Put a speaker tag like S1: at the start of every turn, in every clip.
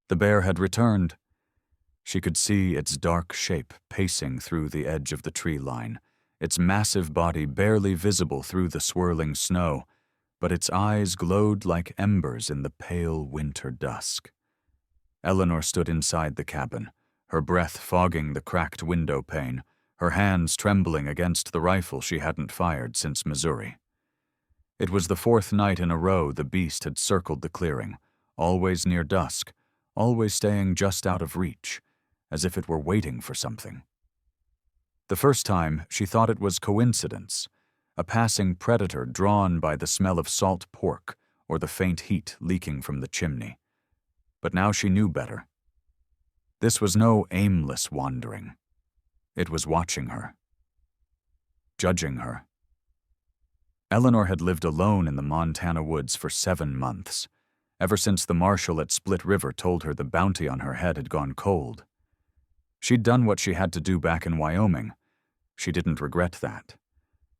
S1: The bear had returned. She could see its dark shape pacing through the edge of the tree line, its massive body barely visible through the swirling snow, but its eyes glowed like embers in the pale winter dusk. Eleanor stood inside the cabin, her breath fogging the cracked window pane, her hands trembling against the rifle she hadn't fired since Missouri. It was the fourth night in a row the beast had circled the clearing, always near dusk, always staying just out of reach, as if it were waiting for something. The first time, she thought it was coincidence, a passing predator drawn by the smell of salt pork or the faint heat leaking from the chimney. But now she knew better. This was no aimless wandering. It was watching her, judging her. Eleanor had lived alone in the Montana woods for 7 months, ever since the marshal at Split River told her the bounty on her head had gone cold. She'd done what she had to do back in Wyoming. She didn't regret that.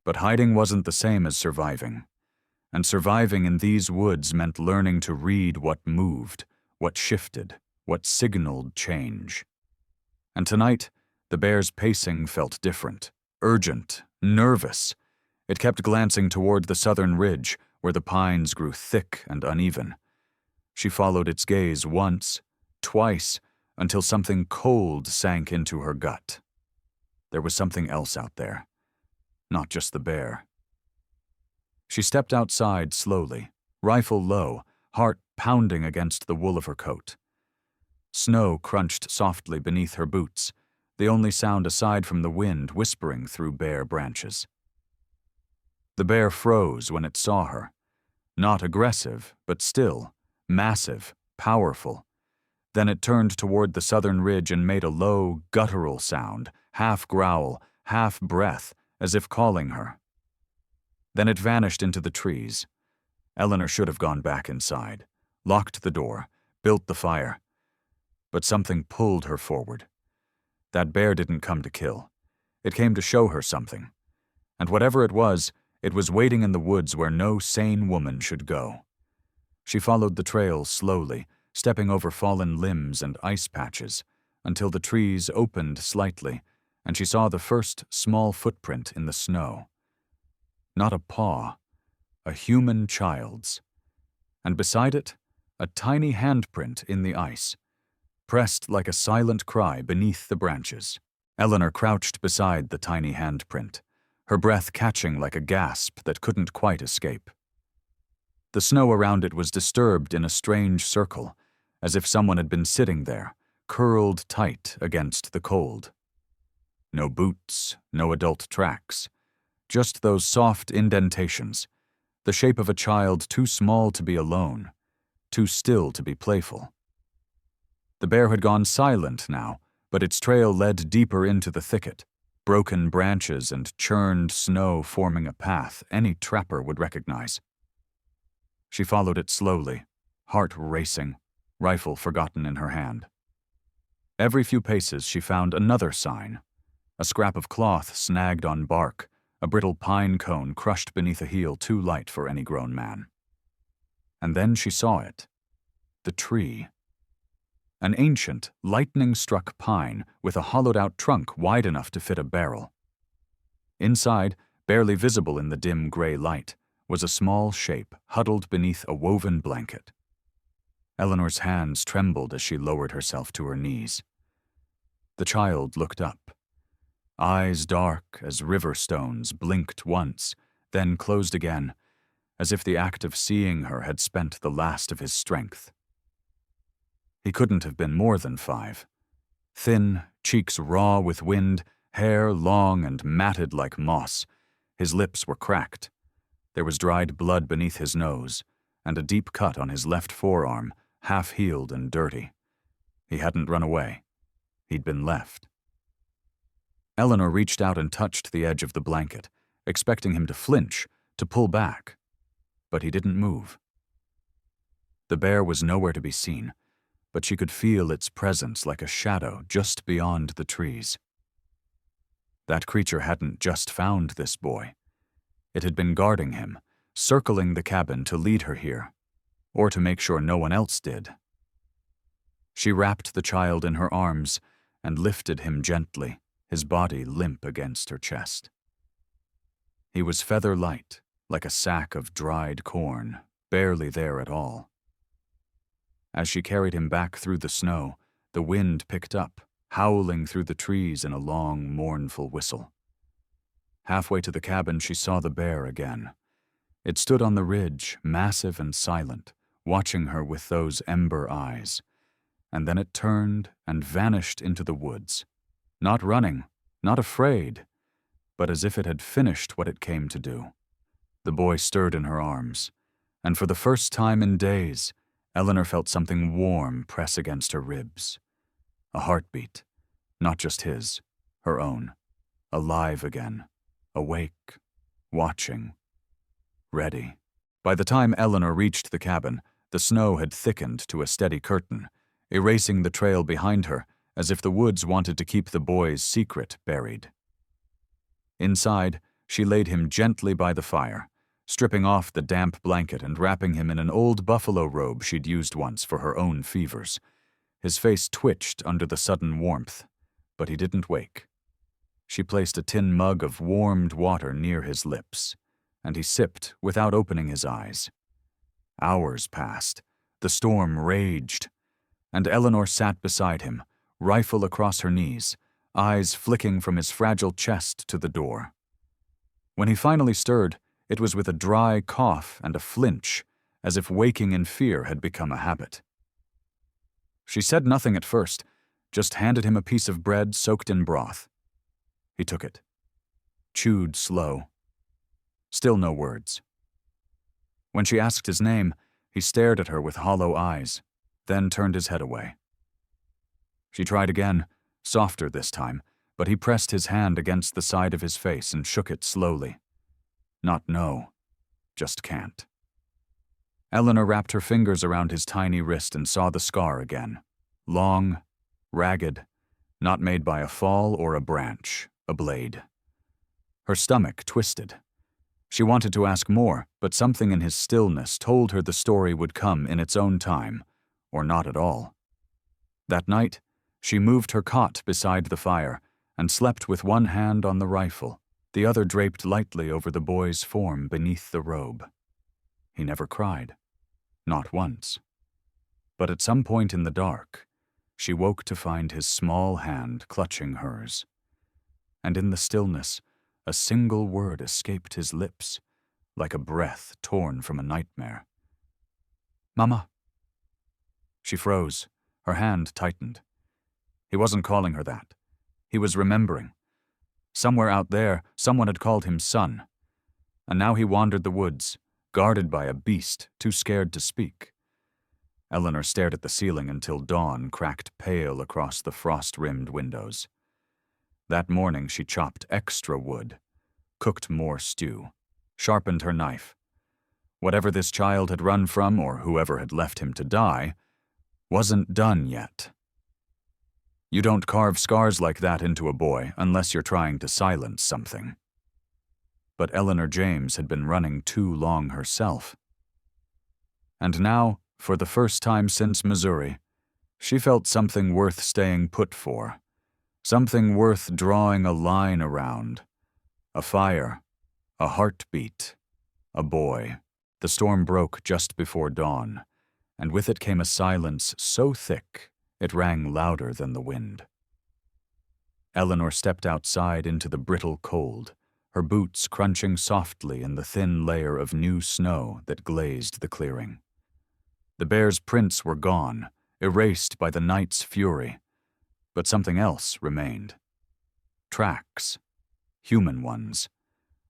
S1: But hiding wasn't the same as surviving. And surviving in these woods meant learning to read what moved, what shifted, what signaled change. And tonight, the bear's pacing felt different, urgent, nervous. It kept glancing toward the southern ridge, where the pines grew thick and uneven. She followed its gaze once, twice, until something cold sank into her gut. There was something else out there, not just the bear. She stepped outside slowly, rifle low, heart pounding against the wool of her coat. Snow crunched softly beneath her boots, the only sound aside from the wind whispering through bare branches. The bear froze when it saw her. Not aggressive, but still, massive, powerful. Then it turned toward the southern ridge and made a low, guttural sound, half growl, half breath, as if calling her. Then it vanished into the trees. Eleanor should have gone back inside, locked the door, built the fire. But something pulled her forward. That bear didn't come to kill. It came to show her something. And whatever it was waiting in the woods where no sane woman should go. She followed the trail slowly, stepping over fallen limbs and ice patches, until the trees opened slightly, and she saw the first small footprint in the snow. Not a paw, a human child's. And beside it, a tiny handprint in the ice, pressed like a silent cry beneath the branches. Eleanor crouched beside the tiny handprint, her breath catching like a gasp that couldn't quite escape. The snow around it was disturbed in a strange circle, as if someone had been sitting there, curled tight against the cold. No boots, no adult tracks, just those soft indentations, the shape of a child too small to be alone, too still to be playful. The bear had gone silent now, but its trail led deeper into the thicket, broken branches and churned snow forming a path any trapper would recognize. She followed it slowly, heart racing, rifle forgotten in her hand. Every few paces she found another sign, a scrap of cloth snagged on bark, a brittle pine cone crushed beneath a heel too light for any grown man. And then she saw it, the tree. An ancient, lightning-struck pine with a hollowed-out trunk wide enough to fit a barrel. Inside, barely visible in the dim gray light, was a small shape huddled beneath a woven blanket. Eleanor's hands trembled as she lowered herself to her knees. The child looked up. Eyes dark as river stones blinked once, then closed again, as if the act of seeing her had spent the last of his strength. He couldn't have been more than 5. Thin, cheeks raw with wind, hair long and matted like moss. His lips were cracked. There was dried blood beneath his nose, and a deep cut on his left forearm, half-healed and dirty. He hadn't run away. He'd been left. Eleanor reached out and touched the edge of the blanket, expecting him to flinch, to pull back. But he didn't move. The bear was nowhere to be seen, but she could feel its presence like a shadow just beyond the trees. That creature hadn't just found this boy. It had been guarding him, circling the cabin to lead her here, or to make sure no one else did. She wrapped the child in her arms and lifted him gently, his body limp against her chest. He was feather light, like a sack of dried corn, barely there at all. As she carried him back through the snow, the wind picked up, howling through the trees in a long, mournful whistle. Halfway to the cabin, she saw the bear again. It stood on the ridge, massive and silent, watching her with those ember eyes. And then it turned and vanished into the woods. Not running, not afraid, but as if it had finished what it came to do. The boy stirred in her arms, and for the first time in days, Eleanor felt something warm press against her ribs. A heartbeat, not just his, her own, alive again, awake, watching, ready. By the time Eleanor reached the cabin, the snow had thickened to a steady curtain, erasing the trail behind her as if the woods wanted to keep the boy's secret buried. Inside, she laid him gently by the fire, stripping off the damp blanket and wrapping him in an old buffalo robe she'd used once for her own fevers. His face twitched under the sudden warmth, but he didn't wake. She placed a tin mug of warmed water near his lips, and he sipped without opening his eyes. Hours passed. The storm raged, and Eleanor sat beside him, rifle across her knees, eyes flicking from his fragile chest to the door. When he finally stirred, it was with a dry cough and a flinch, as if waking in fear had become a habit. She said nothing at first, just handed him a piece of bread soaked in broth. He took it, chewed slow. Still no words. When she asked his name, he stared at her with hollow eyes, then turned his head away. She tried again, softer this time, but he pressed his hand against the side of his face and shook it slowly. Not no, just can't. Eleanor wrapped her fingers around his tiny wrist and saw the scar again. Long, ragged, not made by a fall or a branch, a blade. Her stomach twisted. She wanted to ask more, but something in his stillness told her the story would come in its own time, or not at all. That night, she moved her cot beside the fire and slept with one hand on the rifle, the other draped lightly over the boy's form beneath the robe. He never cried, not once. But at some point in the dark, she woke to find his small hand clutching hers. And in the stillness, a single word escaped his lips, like a breath torn from a nightmare. "Mama." She froze, her hand tightened. He wasn't calling her that. He was remembering. Somewhere out there, someone had called him son. And now he wandered the woods, guarded by a beast too scared to speak. Eleanor stared at the ceiling until dawn cracked pale across the frost-rimmed windows. That morning she chopped extra wood, cooked more stew, sharpened her knife. Whatever this child had run from, or whoever had left him to die, wasn't done yet. You don't carve scars like that into a boy unless you're trying to silence something. But Eleanor James had been running too long herself. And now, for the first time since Missouri, she felt something worth staying put for, something worth drawing a line around. A fire, a heartbeat, a boy. The storm broke just before dawn, and with it came a silence so thick it rang louder than the wind. Eleanor stepped outside into the brittle cold, her boots crunching softly in the thin layer of new snow that glazed the clearing. The bear's prints were gone, erased by the night's fury, but something else remained. Tracks, human ones,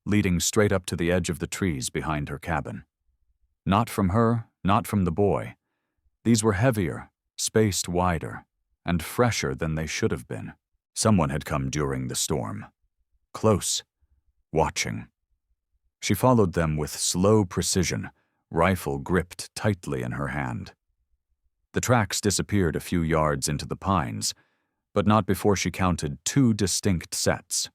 S1: leading straight up to the edge of the trees behind her cabin. Not from her, not from the boy. These were heavier, spaced wider, and fresher than they should have been. Someone had come during the storm. Close, watching. She followed them with slow precision, rifle gripped tightly in her hand. The tracks disappeared a few yards into the pines, but not before she counted two distinct sets.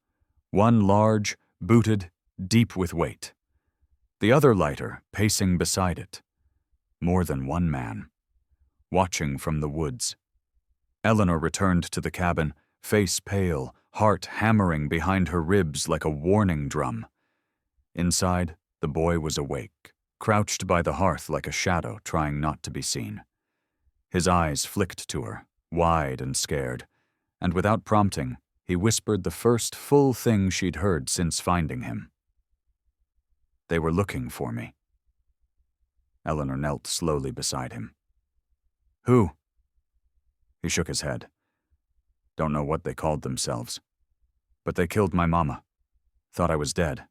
S1: One large, booted, deep with weight. The other lighter, pacing beside it. More than one man. Watching from the woods, Eleanor returned to the cabin, face pale, heart hammering behind her ribs like a warning drum. Inside, the boy was awake, crouched by the hearth like a shadow trying not to be seen. His eyes flicked to her, wide and scared, and without prompting, he whispered the first full thing she'd heard since finding him. "They were looking for me." Eleanor knelt slowly beside him. "Who?" He shook his head. "Don't know what they called themselves. But they killed my mama. Thought I was dead."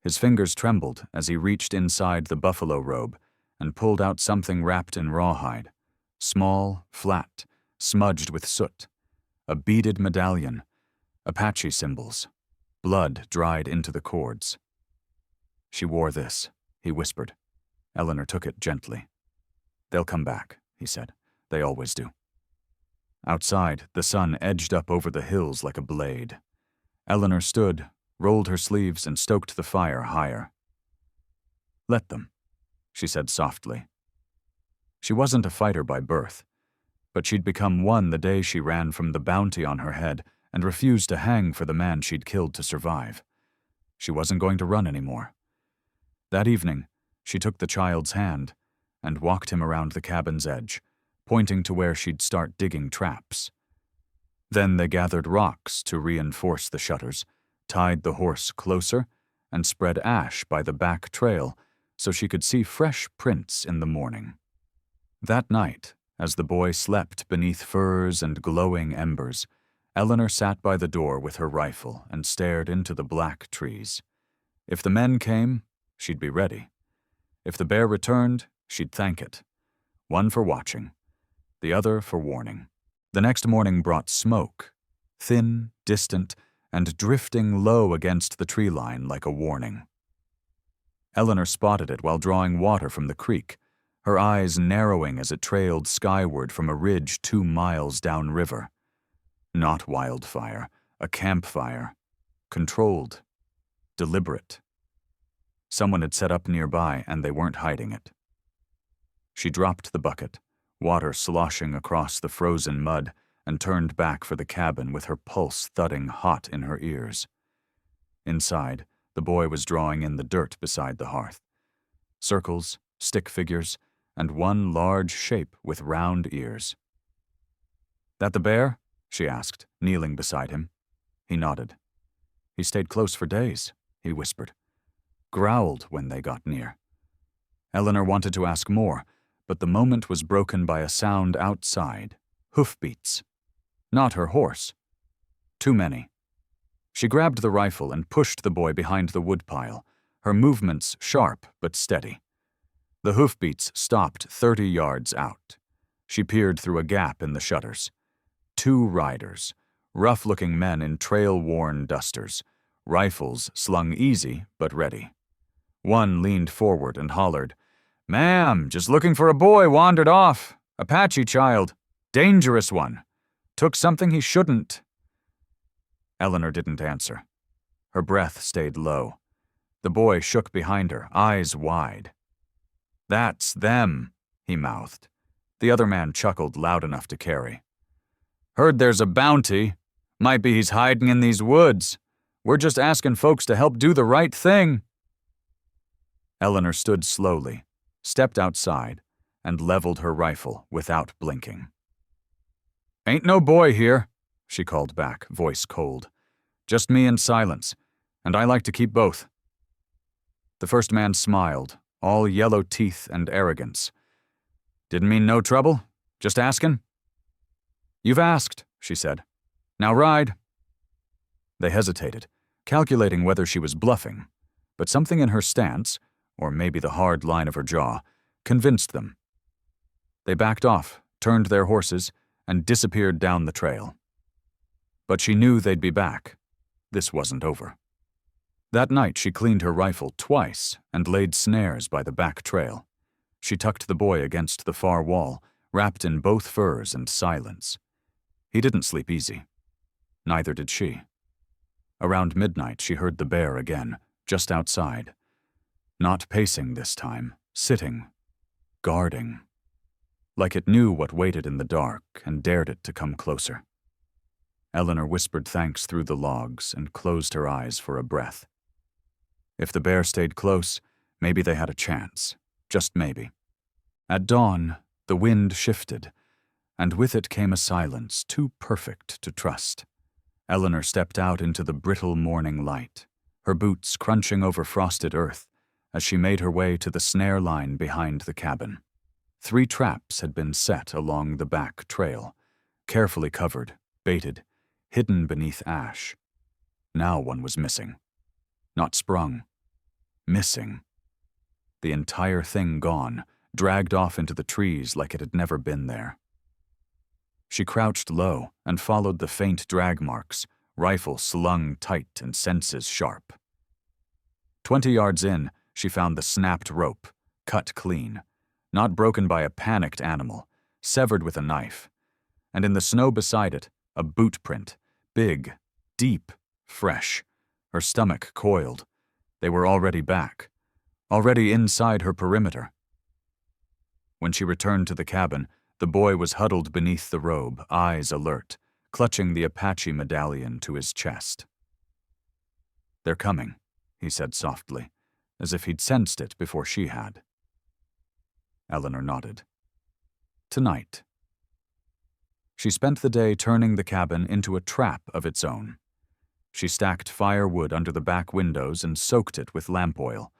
S1: His fingers trembled as he reached inside the buffalo robe and pulled out something wrapped in rawhide, small, flat, smudged with soot, a beaded medallion, Apache symbols, blood dried into the cords. "She wore this," he whispered. Eleanor took it gently. "They'll come back," he said. "They always do." Outside, the sun edged up over the hills like a blade. Eleanor stood, rolled her sleeves, and stoked the fire higher. "Let them," she said softly. She wasn't a fighter by birth, but she'd become one the day she ran from the bounty on her head and refused to hang for the man she'd killed to survive. She wasn't going to run anymore. That evening, she took the child's hand and walked him around the cabin's edge, pointing to where she'd start digging traps. Then they gathered rocks to reinforce the shutters, tied the horse closer, and spread ash by the back trail so she could see fresh prints in the morning. That night, as the boy slept beneath furs and glowing embers, Eleanor sat by the door with her rifle and stared into the black trees. If the men came, she'd be ready. If the bear returned, she'd thank it. One for watching, the other for warning. The next morning brought smoke, thin, distant, and drifting low against the tree line like a warning. Eleanor spotted it while drawing water from the creek, her eyes narrowing as it trailed skyward from a ridge 2 miles downriver. Not wildfire, a campfire. Controlled. Deliberate. Someone had set up nearby and they weren't hiding it. She dropped the bucket, water sloshing across the frozen mud, and turned back for the cabin with her pulse thudding hot in her ears. Inside, the boy was drawing in the dirt beside the hearth. Circles, stick figures, and one large shape with round ears. "That the bear?" she asked, kneeling beside him. He nodded. "He stayed close for days," he whispered. "Growled when they got near." Eleanor wanted to ask more, but the moment was broken by a sound outside. Hoofbeats. Not her horse. Too many. She grabbed the rifle and pushed the boy behind the woodpile, her movements sharp but steady. The hoofbeats stopped 30 yards out. She peered through a gap in the shutters. 2 riders, rough-looking men in trail-worn dusters, rifles slung easy but ready. One leaned forward and hollered, "Ma'am, just looking for a boy wandered off. Apache child. Dangerous one. Took something he shouldn't." Eleanor didn't answer. Her breath stayed low. The boy shook behind her, eyes wide. "That's them," he mouthed. The other man chuckled loud enough to carry. "Heard there's a bounty. Might be he's hiding in these woods. We're just asking folks to help do the right thing." Eleanor stood slowly, stepped outside, and leveled her rifle without blinking. "Ain't no boy here," she called back, voice cold. "Just me and silence, and I like to keep both." The first man smiled, all yellow teeth and arrogance. "Didn't mean no trouble? Just askin'?" "You've asked," she said. "Now ride." They hesitated, calculating whether she was bluffing, but something in her stance, or maybe the hard line of her jaw, convinced them. They backed off, turned their horses, and disappeared down the trail. But she knew they'd be back. This wasn't over. That night she cleaned her rifle twice and laid snares by the back trail. She tucked the boy against the far wall, wrapped in both furs and silence. He didn't sleep easy. Neither did she. Around midnight she heard the bear again, just outside. Not pacing this time, sitting, guarding. like it knew what waited in the dark and dared it to come closer. Eleanor whispered thanks through the logs and closed her eyes for a breath. If the bear stayed close, maybe they had a chance. Just maybe. At dawn, the wind shifted, and with it came a silence too perfect to trust. Eleanor stepped out into the brittle morning light, her boots crunching over frosted earth as she made her way to the snare line behind the cabin. 3 traps had been set along the back trail, carefully covered, baited, hidden beneath ash. Now one was missing. Not sprung. Missing. The entire thing gone, dragged off into the trees like it had never been there. She crouched low and followed the faint drag marks, rifle slung tight and senses sharp. 20 yards in, she found the snapped rope, cut clean, not broken by a panicked animal, severed with a knife, and in the snow beside it, a boot print, big, deep, fresh. Her stomach coiled. They were already back, already inside her perimeter. When she returned to the cabin, the boy was huddled beneath the robe, eyes alert, clutching the Apache medallion to his chest. "They're coming," he said softly, as if he'd sensed it before she had. Eleanor nodded. Tonight. She spent the day turning the cabin into a trap of its own. She stacked firewood under the back windows and soaked it with lamp oil,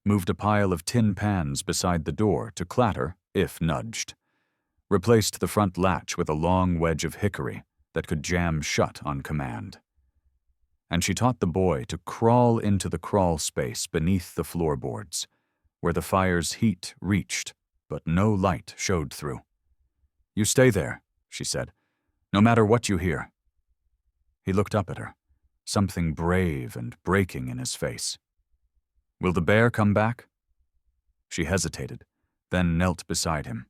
S1: moved a pile of tin pans beside the door to clatter if nudged, replaced the front latch with a long wedge of hickory that could jam shut on command. And she taught the boy to crawl into the crawl space beneath the floorboards, where the fire's heat reached, but no light showed through. "You stay there," she said, "no matter what you hear." He looked up at her, something brave and breaking in his face. "Will the bear come back?" She hesitated, then knelt beside him.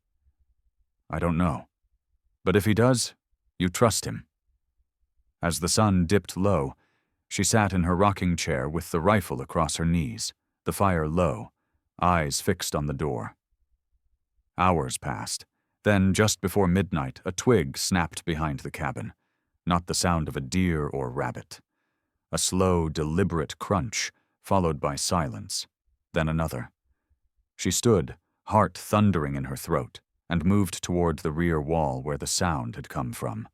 S1: "I don't know. But if he does, you trust him." As the sun dipped low, she sat in her rocking chair with the rifle across her knees, the fire low, eyes fixed on the door. Hours passed. Then, just before midnight, a twig snapped behind the cabin, not the sound of a deer or rabbit. A slow, deliberate crunch, followed by silence, then another. She stood, heart thundering in her throat, and moved toward the rear wall where the sound had come from.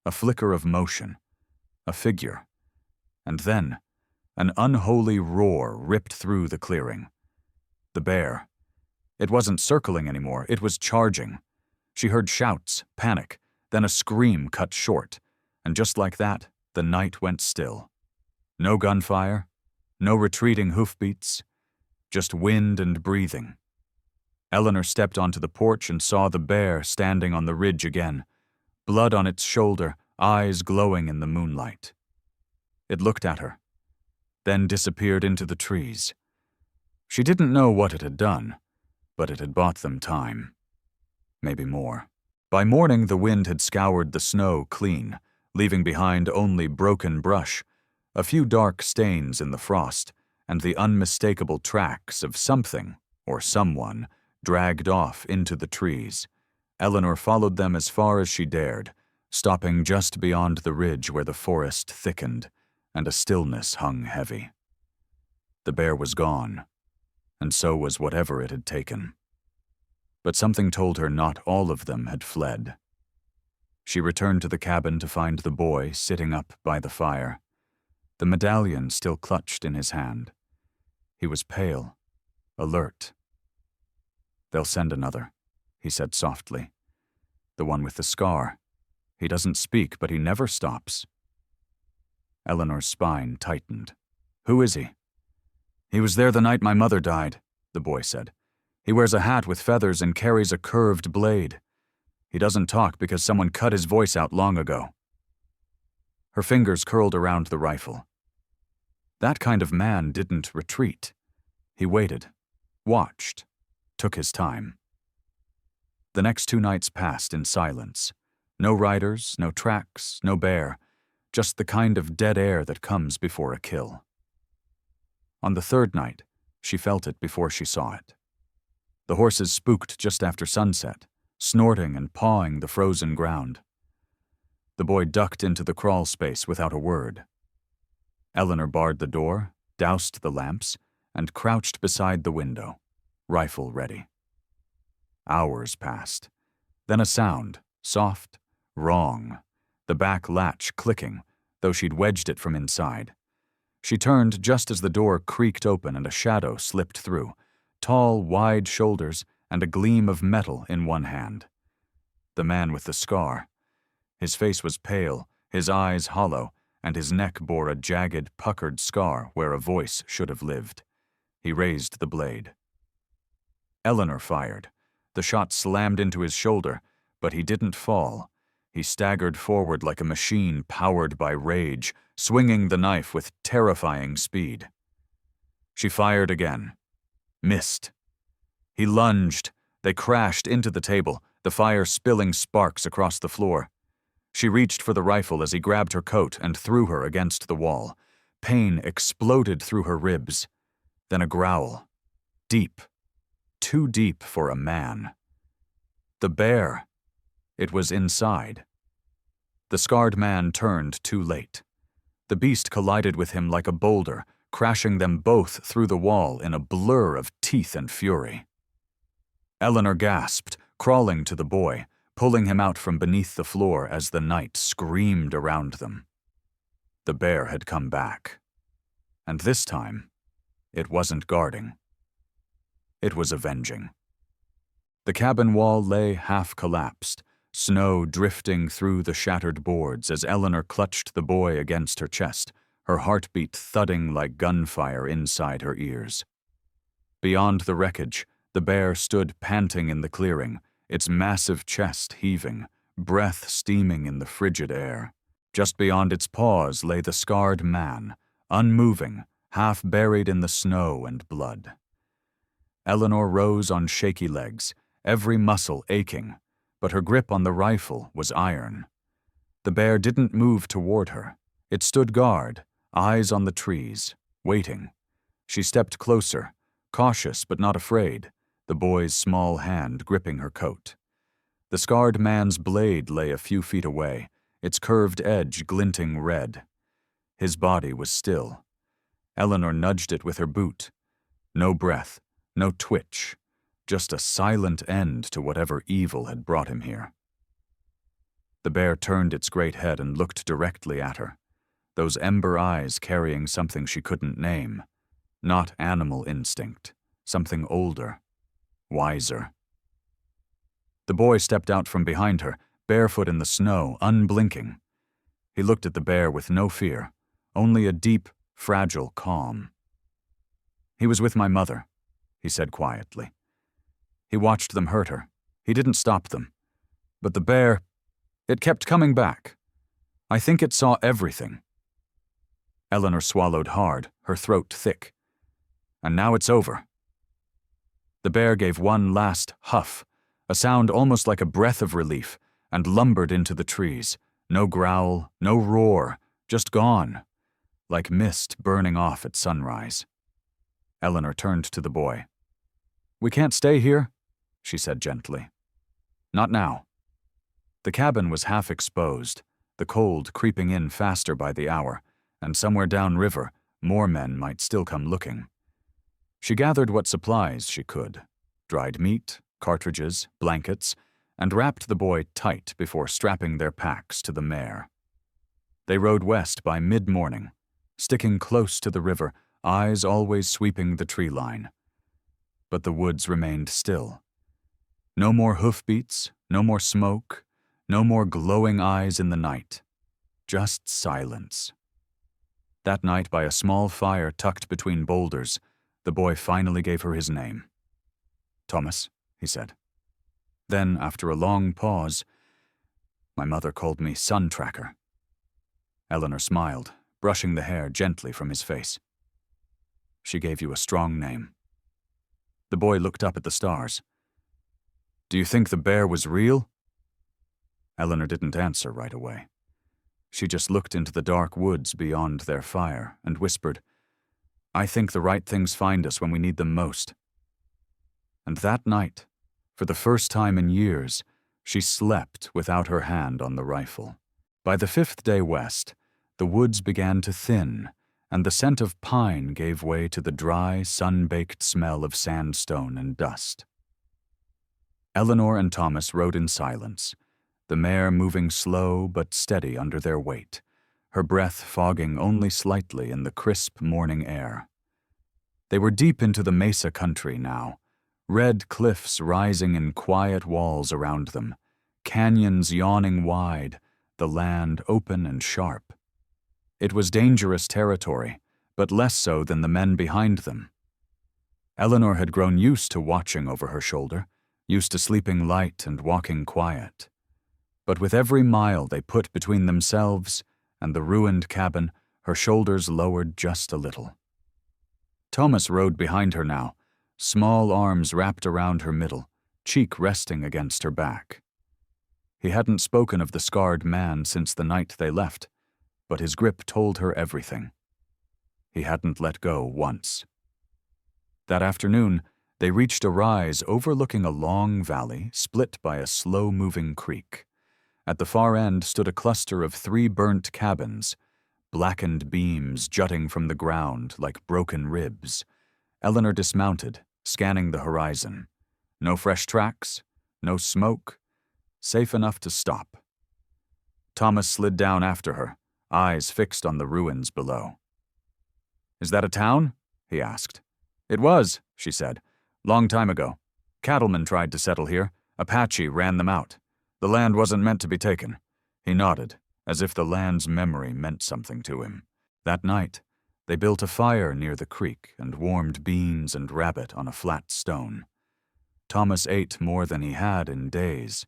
S1: A flicker of motion, a figure, and then an unholy roar ripped through the clearing. The bear. It wasn't circling anymore, it was charging. She heard shouts, panic, then a scream cut short, and just like that, the night went still. No gunfire, no retreating hoofbeats, just wind and breathing. Eleanor stepped onto the porch and saw the bear standing on the ridge again, blood on its shoulder, eyes glowing in the moonlight. It looked at her, then disappeared into the trees. She didn't know what it had done, but it had bought them time. Maybe more. By morning, the wind had scoured the snow clean, leaving behind only broken brush, a few dark stains in the frost, and the unmistakable tracks of something, or someone, dragged off into the trees. Eleanor followed them as far as she dared, stopping just beyond the ridge where the forest thickened, and a stillness hung heavy. The bear was gone, and so was whatever it had taken. But something told her not all of them had fled. She returned to the cabin to find the boy sitting up by the fire, the medallion still clutched in his hand. He was pale, alert. "They'll send another," he said softly. "The one with the scar. He doesn't speak, but he never stops." Eleanor's spine tightened. "Who is he?" "He was there the night my mother died," the boy said. "He wears a hat with feathers and carries a curved blade. He doesn't talk because someone cut his voice out long ago." Her fingers curled around the rifle. That kind of man didn't retreat. He waited, watched, took his time. The next 2 nights passed in silence. No riders, no tracks, no bear, just the kind of dead air that comes before a kill. On the 3rd night, she felt it before she saw it. The horses spooked just after sunset, snorting and pawing the frozen ground. The boy ducked into the crawl space without a word. Eleanor barred the door, doused the lamps, and crouched beside the window, rifle ready. Hours passed. Then a sound, soft, wrong, the back latch clicking, though she'd wedged it from inside. She turned just as the door creaked open and a shadow slipped through, tall, wide shoulders and a gleam of metal in one hand. The man with the scar. His face was pale, his eyes hollow, and his neck bore a jagged, puckered scar where a voice should have lived. He raised the blade. Eleanor fired. The shot slammed into his shoulder, but he didn't fall. He staggered forward like a machine powered by rage, swinging the knife with terrifying speed. She fired again. Missed. He lunged. They crashed into the table, the fire spilling sparks across the floor. She reached for the rifle as he grabbed her coat and threw her against the wall. Pain exploded through her ribs. Then a growl. Deep. Too deep for a man. The bear. It was inside. The scarred man turned too late. The beast collided with him like a boulder, crashing them both through the wall in a blur of teeth and fury. Eleanor gasped, crawling to the boy, pulling him out from beneath the floor as the night screamed around them. The bear had come back. And this time, it wasn't guarding. It was avenging. The cabin wall lay half-collapsed, snow drifting through the shattered boards as Eleanor clutched the boy against her chest, her heartbeat thudding like gunfire inside her ears. Beyond the wreckage, the bear stood panting in the clearing, its massive chest heaving, breath steaming in the frigid air. Just beyond its paws lay the scarred man, unmoving, half buried in the snow and blood. Eleanor rose on shaky legs, every muscle aching, but her grip on the rifle was iron. The bear didn't move toward her. It stood guard, eyes on the trees, waiting. She stepped closer, cautious but not afraid, the boy's small hand gripping her coat. The scarred man's blade lay a few feet away, its curved edge glinting red. His body was still. Eleanor nudged it with her boot. No breath, no twitch, just a silent end to whatever evil had brought him here. The bear turned its great head and looked directly at her, those ember eyes carrying something she couldn't name. Not animal instinct, something older, wiser. The boy stepped out from behind her, barefoot in the snow, unblinking. He looked at the bear with no fear, only a deep, fragile calm. "He was with my mother," he said quietly. "He watched them hurt her. He didn't stop them. But the bear, it kept coming back. I think it saw everything." Eleanor swallowed hard, her throat thick. "And now it's over." The bear gave one last huff, a sound almost like a breath of relief, and lumbered into the trees. No growl, no roar, just gone, like mist burning off at sunrise. Eleanor turned to the boy. "We can't stay here," she said gently. "Not now." The cabin was half exposed, the cold creeping in faster by the hour, and somewhere downriver, more men might still come looking. She gathered what supplies she could, dried meat, cartridges, blankets, and wrapped the boy tight before strapping their packs to the mare. They rode west by mid-morning, sticking close to the river, eyes always sweeping the tree line. But the woods remained still. No more hoofbeats, no more smoke, no more glowing eyes in the night. Just silence. That night, by a small fire tucked between boulders, the boy finally gave her his name. "Thomas," he said. Then, after a long pause, "My mother called me Sun Tracker." Eleanor smiled, brushing the hair gently from his face. "She gave you a strong name." The boy looked up at the stars. "Do you think the bear was real?" Eleanor didn't answer right away. She just looked into the dark woods beyond their fire and whispered, "I think the right things find us when we need them most." And that night, For the first time in years, she slept without her hand on the rifle. By the 5th day west, the woods began to thin, and the scent of pine gave way to the dry, sun-baked smell of sandstone and dust. Eleanor and Thomas rode in silence, the mare moving slow but steady under their weight, her breath fogging only slightly in the crisp morning air. They were deep into the mesa country now, red cliffs rising in quiet walls around them, canyons yawning wide, the land open and sharp. It was dangerous territory, but less so than the men behind them. Eleanor had grown used to watching over her shoulder, used to sleeping light and walking quiet. But with every mile they put between themselves and the ruined cabin, her shoulders lowered just a little. Thomas rode behind her now, small arms wrapped around her middle, cheek resting against her back. He hadn't spoken of the scarred man since the night they left, but his grip told her everything. He hadn't let go once. That afternoon, they reached a rise overlooking a long valley split by a slow-moving creek. At the far end stood a cluster of 3 burnt cabins, blackened beams jutting from the ground like broken ribs. Eleanor dismounted, scanning the horizon. No fresh tracks, no smoke, safe enough to stop. Thomas slid down after her, eyes fixed on the ruins below. "Is that a town?" he asked. "It was," she said. "Long time ago. Cattlemen tried to settle here. Apache ran them out. The land wasn't meant to be taken." He nodded, as if the land's memory meant something to him. That night, they built a fire near the creek and warmed beans and rabbit on a flat stone. Thomas ate more than he had in days.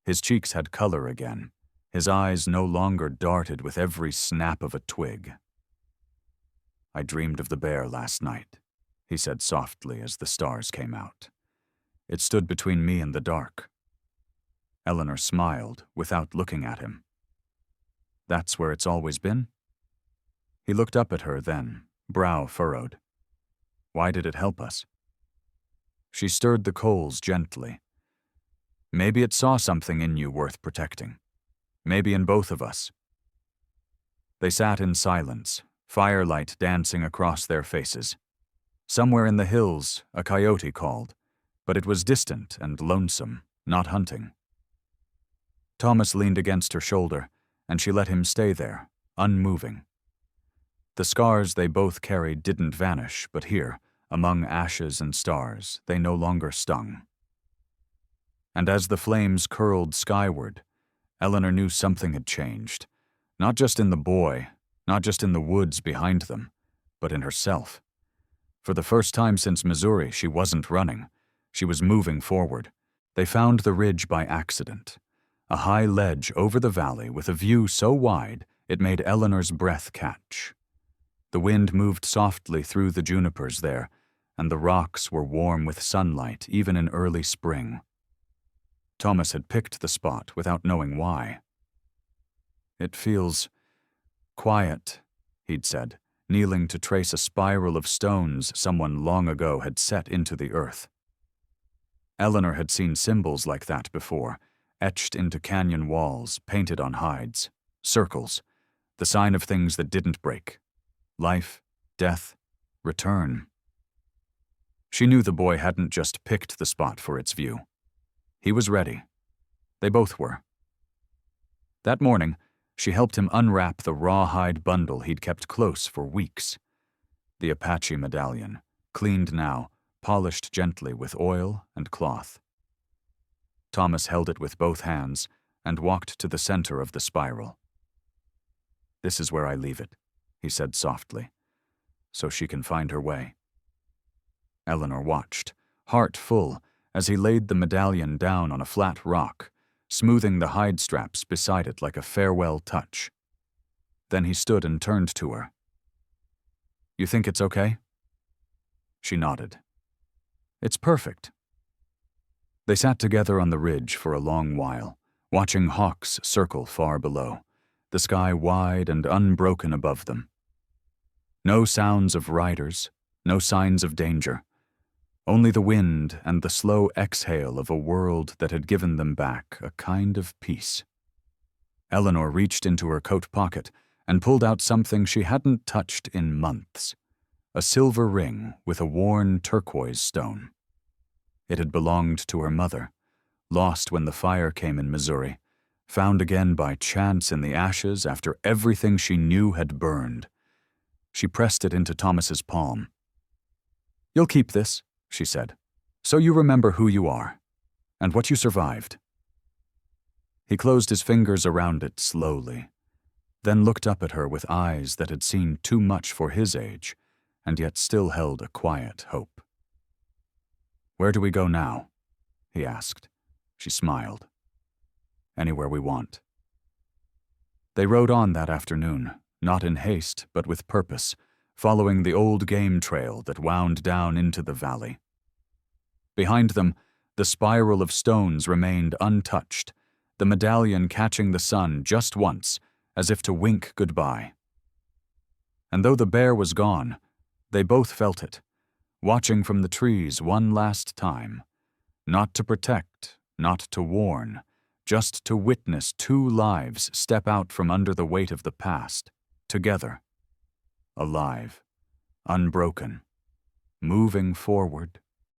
S1: His cheeks had color again. His eyes no longer darted with every snap of a twig. "I dreamed of the bear last night," he said softly as the stars came out. "It stood between me and the dark." Eleanor smiled without looking at him. "That's where it's always been?" He looked up at her then, brow furrowed. "Why did it help us?" She stirred the coals gently. "Maybe it saw something in you worth protecting. Maybe in both of us." They sat in silence, firelight dancing across their faces. Somewhere in the hills, a coyote called, but it was distant and lonesome, not hunting. Thomas leaned against her shoulder, and she let him stay there, unmoving. The scars they both carried didn't vanish, but here, among ashes and stars, they no longer stung. And as the flames curled skyward, Eleanor knew something had changed, not just in the boy, not just in the woods behind them, but in herself. For the first time since Missouri, she wasn't running. She was moving forward. They found the ridge by accident, a high ledge over the valley with a view so wide it made Eleanor's breath catch. The wind moved softly through the junipers there, and the rocks were warm with sunlight even in early spring. Thomas had picked the spot without knowing why. "It feels quiet," he'd said, kneeling to trace a spiral of stones someone long ago had set into the earth. Eleanor had seen symbols like that before, etched into canyon walls, painted on hides. Circles, the sign of things that didn't break. Life, death, return. She knew the boy hadn't just picked the spot for its view. He was ready. They both were. That morning, she helped him unwrap the rawhide bundle he'd kept close for weeks. The Apache medallion, cleaned now, polished gently with oil and cloth. Thomas held it with both hands and walked to the center of the spiral. "This is where I leave it," he said softly, "so she can find her way." Eleanor watched, heart full, as he laid the medallion down on a flat rock, smoothing the hide straps beside it like a farewell touch. Then he stood and turned to her. "You think it's okay?" She nodded. "It's perfect." They sat together on the ridge for a long while, watching hawks circle far below, the sky wide and unbroken above them. No sounds of riders, no signs of danger, Only the wind and the slow exhale of a world that had given them back a kind of peace. Eleanor reached into her coat pocket and pulled out something she hadn't touched in months, a silver ring with a worn turquoise stone. It had belonged to her mother, lost when the fire came in Missouri, found again by chance in the ashes after everything she knew had burned. She pressed it into Thomas's palm. "You'll keep this," she said, "so you remember who you are, and what you survived." He closed his fingers around it slowly, then looked up at her with eyes that had seen too much for his age, and yet still held a quiet hope. "Where do we go now?" he asked. She smiled. "Anywhere we want." They rode on that afternoon, not in haste, but with purpose, following the old game trail that wound down into the valley. Behind them, the spiral of stones remained untouched, the medallion catching the sun just once, as if to wink goodbye. And though the bear was gone, they both felt it, watching from the trees one last time, not to protect, not to warn, just to witness two lives step out from under the weight of the past, together, alive, unbroken, moving forward